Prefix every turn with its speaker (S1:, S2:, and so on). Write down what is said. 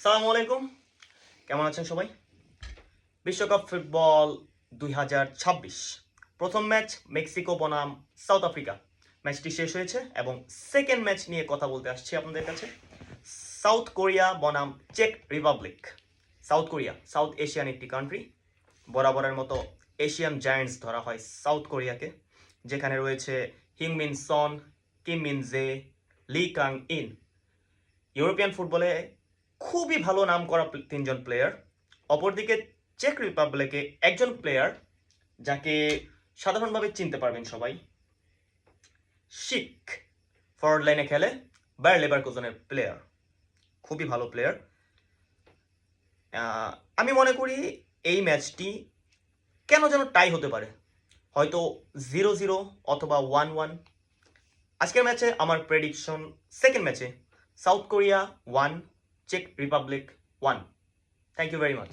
S1: সালামু আলাইকুম, কেমন আছেন সবাই? বিশ্বকাপ ফুটবল 2026 প্রথম ম্যাচ মেক্সিকো বনাম সাউথ আফ্রিকা। ম্যাচটি শেষ হয়েছে এবং সেকেন্ড ম্যাচ নিয়ে কথা বলতে আসছি আপনাদের কাছে। সাউথ কোরিয়া বনাম চেক Republic. South Korea South Asian একটি কান্ট্রি। বরাবরের মতো এশিয়ান জায়ান্টস ধরা হয় সাউথ কোরিয়াকে, যেখানে রয়েছে হিংমিন Son, Kim Min Jae, Lee Kang In. European ফুটবলে খুবই ভালো নাম করা তিনজন প্লেয়ার। অপরদিকে চেক রিপাবলিকে একজন প্লেয়ার যাকে সাধারণভাবে চিনতে পারবেন সবাই, শিক। ফরওয়ার্ড লাইনে খেলে, বায়ার লেভারকুজেনের প্লেয়ার, খুবই ভালো প্লেয়ার। আমি মনে করি এই ম্যাচটি কেন যেন টাই হতে পারে, হয়তো 0-0 অথবা 1-1। আজকের ম্যাচে আমার প্রেডিকশন, সেকেন্ড ম্যাচে সাউথ কোরিয়া 1, চেক Republic 1। Thank you very much.